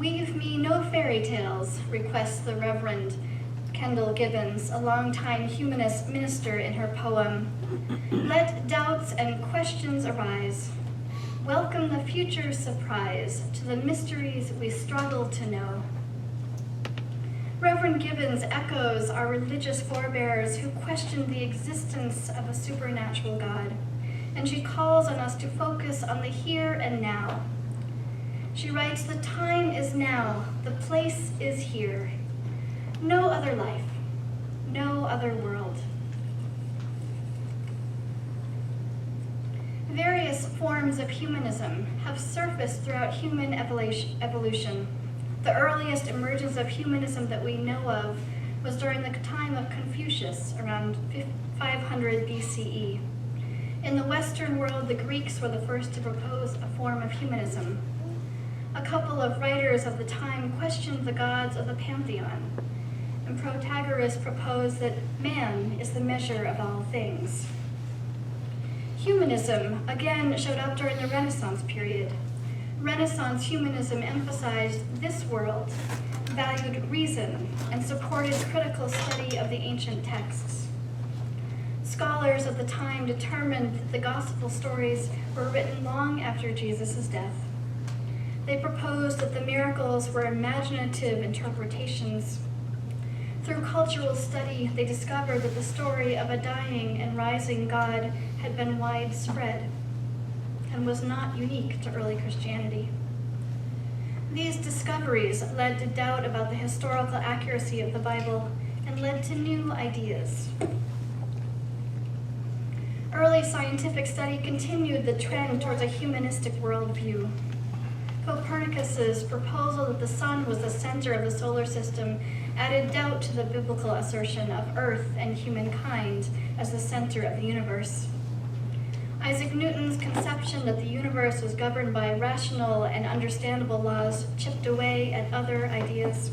Weave me no fairy tales, requests the Reverend Kendall Gibbons, a longtime humanist minister, in her poem. Let doubts and questions arise. Welcome the future's surprise to the mysteries we struggle to know. Reverend Gibbons echoes our religious forebears who questioned the existence of a supernatural God, and she calls on us to focus on the here and now. She writes, "The time is now, the place is here. No other life, no other world." Various forms of humanism have surfaced throughout human evolution. The earliest emergence of humanism that we know of was during the time of Confucius, around 500 BCE. In the Western world, the Greeks were the first to propose a form of humanism. A couple of writers of the time questioned the gods of the pantheon, and Protagoras proposed that man is the measure of all things. Humanism again showed up during the Renaissance period. Renaissance humanism emphasized this world, valued reason, and supported critical study of the ancient texts. Scholars of the time determined that the gospel stories were written long after Jesus' death. They proposed that the miracles were imaginative interpretations. Through cultural study, they discovered that the story of a dying and rising God had been widespread and was not unique to early Christianity. These discoveries led to doubt about the historical accuracy of the Bible and led to new ideas. Early scientific study continued the trend towards a humanistic worldview. Copernicus's proposal that the sun was the center of the solar system added doubt to the biblical assertion of Earth and humankind as the center of the universe. Isaac Newton's conception that the universe was governed by rational and understandable laws chipped away at other ideas.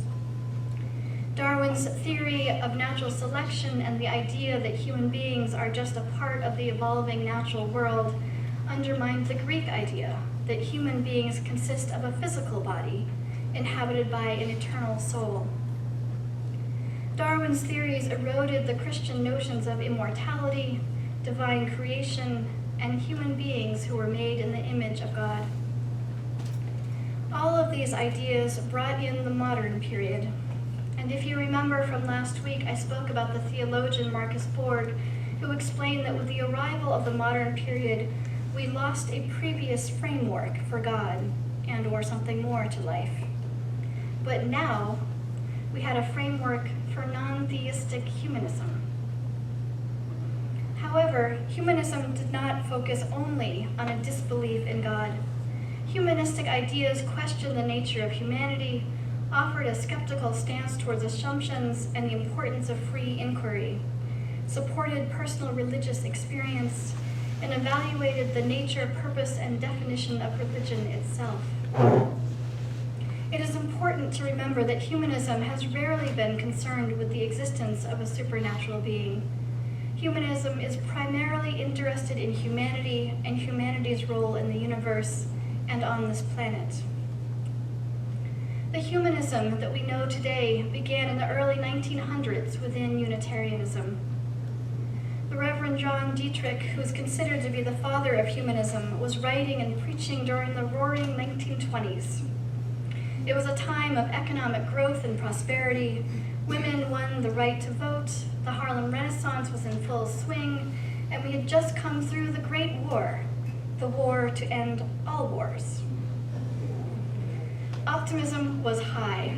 Darwin's theory of natural selection and the idea that human beings are just a part of the evolving natural world undermined the Greek idea that human beings consist of a physical body inhabited by an eternal soul. Darwin's theories eroded the Christian notions of immortality, divine creation, and human beings who were made in the image of God. All of these ideas brought in the modern period. And if you remember from last week, I spoke about the theologian Marcus Borg, who explained that with the arrival of the modern period, we lost a previous framework for God and or something more to life. But now, we had a framework for non-theistic humanism. However, humanism did not focus only on a disbelief in God. Humanistic ideas questioned the nature of humanity, offered a skeptical stance towards assumptions and the importance of free inquiry, supported personal religious experience, and evaluated the nature, purpose, and definition of religion itself. It is important to remember that humanism has rarely been concerned with the existence of a supernatural being. Humanism is primarily interested in humanity and humanity's role in the universe and on this planet. The humanism that we know today began in the early 1900s within Unitarianism. The Reverend John Dietrich, who is considered to be the father of humanism, was writing and preaching during the roaring 1920s. It was a time of economic growth and prosperity. Women won the right to vote, the Harlem Renaissance was in full swing, and we had just come through the Great War, the war to end all wars. Optimism was high.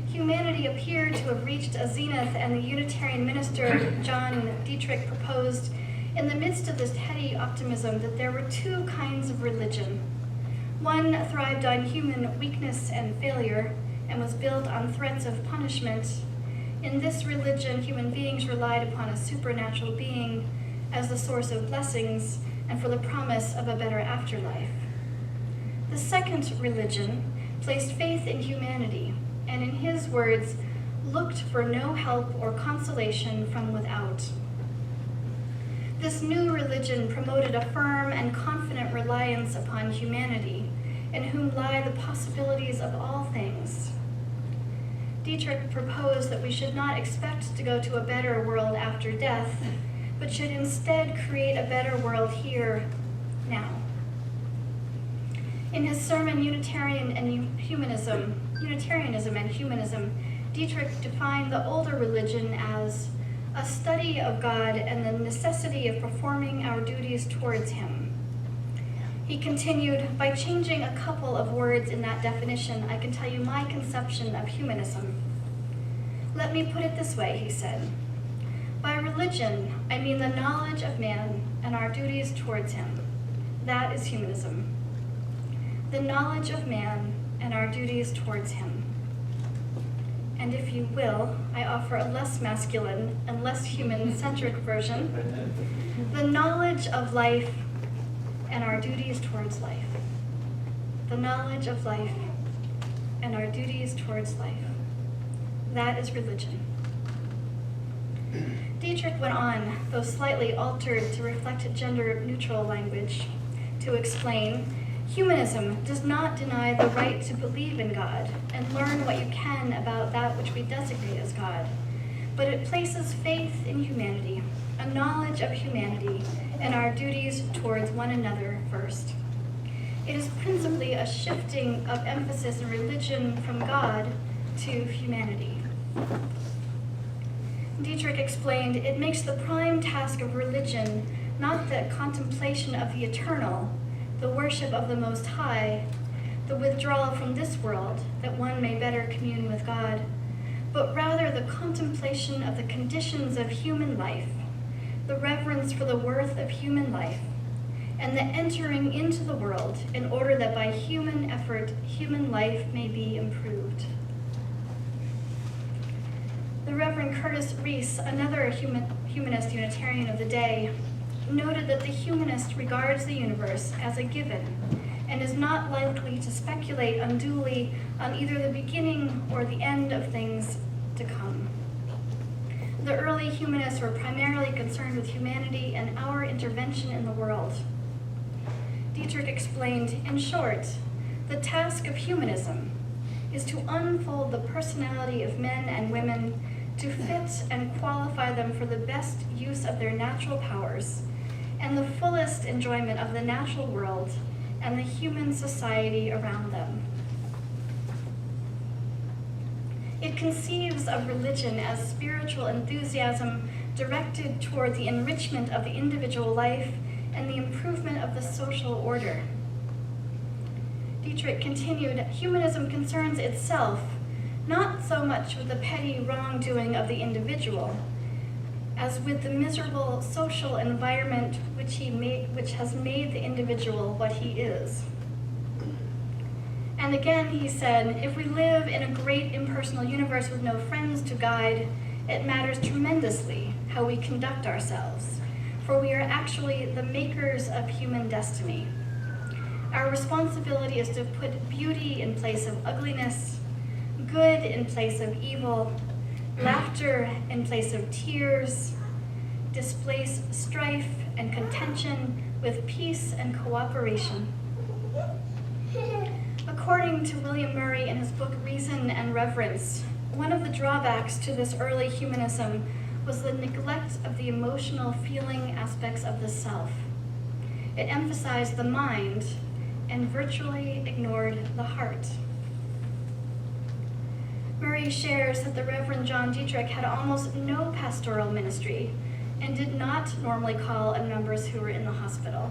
Humanity appeared to have reached a zenith, and the Unitarian minister, John Dietrich, proposed in the midst of this heady optimism that there were two kinds of religion. One thrived on human weakness and failure and was built on threats of punishment. In this religion, human beings relied upon a supernatural being as the source of blessings and for the promise of a better afterlife. The second religion placed faith in humanity, and in his words, looked for no help or consolation from without. This new religion promoted a firm and confident reliance upon humanity in whom lie the possibilities of all things. Dietrich proposed that we should not expect to go to a better world after death, but should instead create a better world here, now. In his sermon, Unitarianism and Humanism, Dietrich defined the older religion as a study of God and the necessity of performing our duties towards him. He continued, by changing a couple of words in that definition, I can tell you my conception of humanism. Let me put it this way, he said. By religion, I mean the knowledge of man and our duties towards him. That is humanism. The knowledge of man and our duties towards him. And if you will, I offer a less masculine and less human-centric version. The knowledge of life and our duties towards life. The knowledge of life and our duties towards life. That is religion. Dietrich went on, though slightly altered to reflect gender-neutral language, to explain, humanism does not deny the right to believe in God and learn what you can about that which we designate as God, but it places faith in humanity, a knowledge of humanity, and our duties towards one another first. It is principally a shifting of emphasis in religion from God to humanity. Dietrich explained, it makes the prime task of religion not the contemplation of the eternal, the worship of the Most High, the withdrawal from this world that one may better commune with God, but rather the contemplation of the conditions of human life, the reverence for the worth of human life, and the entering into the world in order that by human effort, human life may be improved. The Reverend Curtis Reese, another humanist Unitarian of the day, noted that the humanist regards the universe as a given and is not likely to speculate unduly on either the beginning or the end of things to come. The early humanists were primarily concerned with humanity and our intervention in the world. Dietrich explained, in short, the task of humanism is to unfold the personality of men and women, to fit and qualify them for the best use of their natural powers and the fullest enjoyment of the natural world and the human society around them. It conceives of religion as spiritual enthusiasm directed toward the enrichment of the individual life and the improvement of the social order. Dietrich continued, humanism concerns itself not so much with the petty wrongdoing of the individual, as with the miserable social environment which has made the individual what he is. And again, he said, if we live in a great impersonal universe with no friends to guide, it matters tremendously how we conduct ourselves, for we are actually the makers of human destiny. Our responsibility is to put beauty in place of ugliness, good in place of evil, laughter in place of tears, displace strife and contention with peace and cooperation. According to William Murray in his book Reason and Reverence, one of the drawbacks to this early humanism was the neglect of the emotional feeling aspects of the self. It emphasized the mind and virtually ignored the heart. Murray shares that the Reverend John Dietrich had almost no pastoral ministry and did not normally call on members who were in the hospital.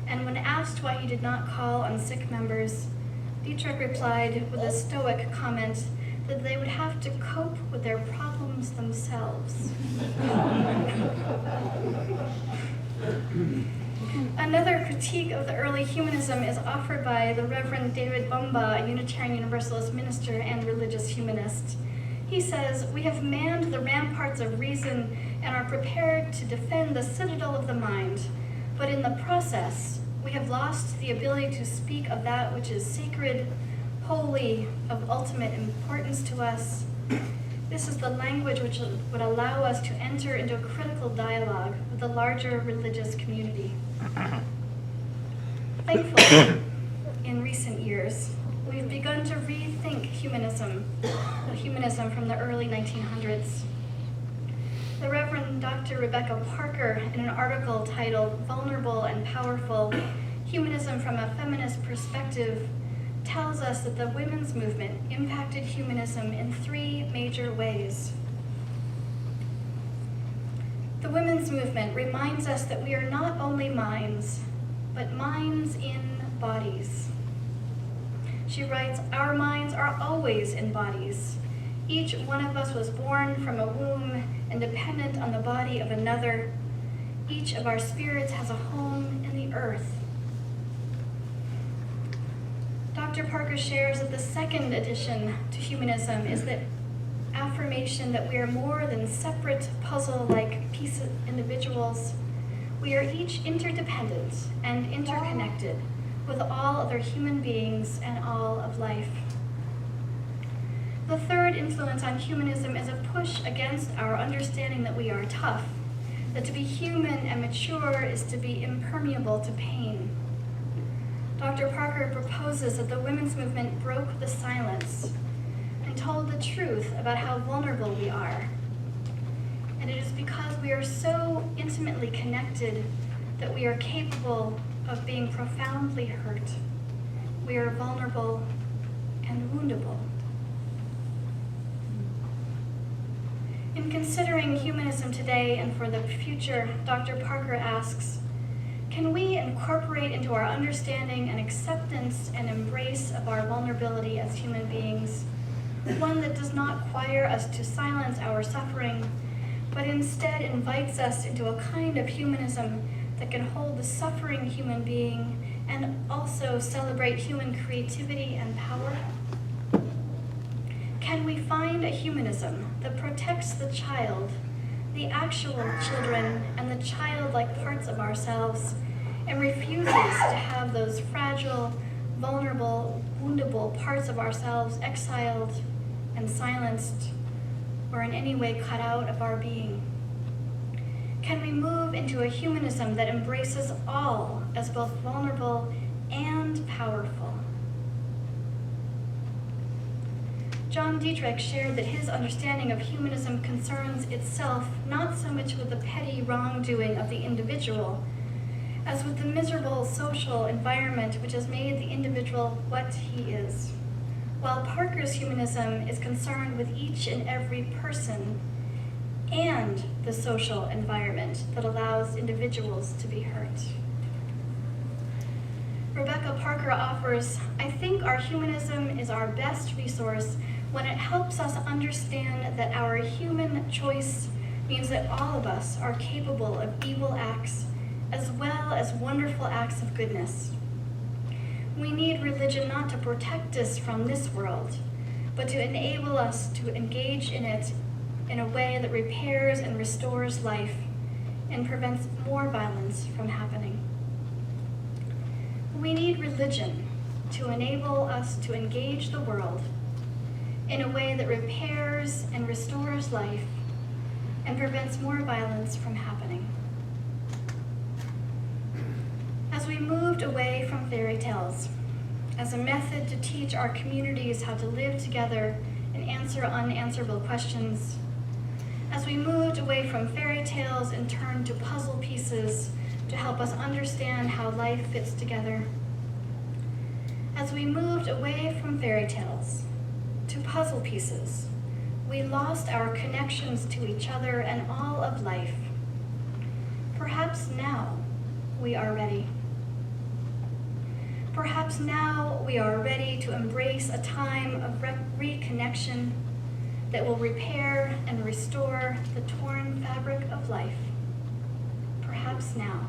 And when asked why he did not call on sick members, Dietrich replied with a stoic comment that they would have to cope with their problems themselves. Another critique of the early humanism is offered by the Reverend David Bumba, a Unitarian Universalist minister and religious humanist. He says, we have manned the ramparts of reason and are prepared to defend the citadel of the mind, but in the process, we have lost the ability to speak of that which is sacred, holy, of ultimate importance to us. This is the language which would allow us to enter into a critical dialogue with the larger religious community. Thankfully, in recent years, we've begun to rethink humanism from the early 1900s. The Reverend Dr. Rebecca Parker, in an article titled "Vulnerable and Powerful: Humanism from a Feminist Perspective," tells us that the women's movement impacted humanism in 3 major ways. The women's movement reminds us that we are not only minds, but minds in bodies. She writes, "Our minds are always in bodies. Each one of us was born from a womb and dependent on the body of another. Each of our spirits has a home in the earth." Dr. Parker shares that the second addition to humanism is the affirmation that we are more than separate puzzle-like pieces individuals. We are each interdependent and interconnected with all other human beings and all of life. The third influence on humanism is a push against our understanding that we are tough, that to be human and mature is to be impermeable to pain. Dr. Parker proposes that the women's movement broke the silence and told the truth about how vulnerable we are. And it is because we are so intimately connected that we are capable of being profoundly hurt. We are vulnerable and woundable. In considering humanism today and for the future, Dr. Parker asks, can we incorporate into our understanding and acceptance and embrace of our vulnerability as human beings, one that does not require us to silence our suffering, but instead invites us into a kind of humanism that can hold the suffering human being and also celebrate human creativity and power? Can we find a humanism that protects the child, the actual children, and the childlike parts of ourselves, and refuses to have those fragile, vulnerable, woundable parts of ourselves exiled and silenced, or in any way cut out of our being? Can we move into a humanism that embraces all as both vulnerable and powerful? John Dietrich shared that his understanding of humanism concerns itself not so much with the petty wrongdoing of the individual, as with the miserable social environment which has made the individual what he is, while Parker's humanism is concerned with each and every person and the social environment that allows individuals to be hurt. Rebecca Parker offers, I think our humanism is our best resource when it helps us understand that our human choice means that all of us are capable of evil acts as well as wonderful acts of goodness. We need religion not to protect us from this world, but to enable us to engage in it in a way that repairs and restores life and prevents more violence from happening. We need religion to enable us to engage the world in a way that repairs and restores life and prevents more violence from happening. As we moved away from fairy tales as a method to teach our communities how to live together and answer unanswerable questions, as we moved away from fairy tales and turned to puzzle pieces to help us understand how life fits together, as we moved away from fairy tales to puzzle pieces, we lost our connections to each other and all of life. Perhaps now we are ready. Perhaps now we are ready to embrace a time of reconnection that will repair and restore the torn fabric of life. Perhaps now.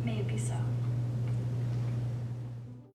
May it be so.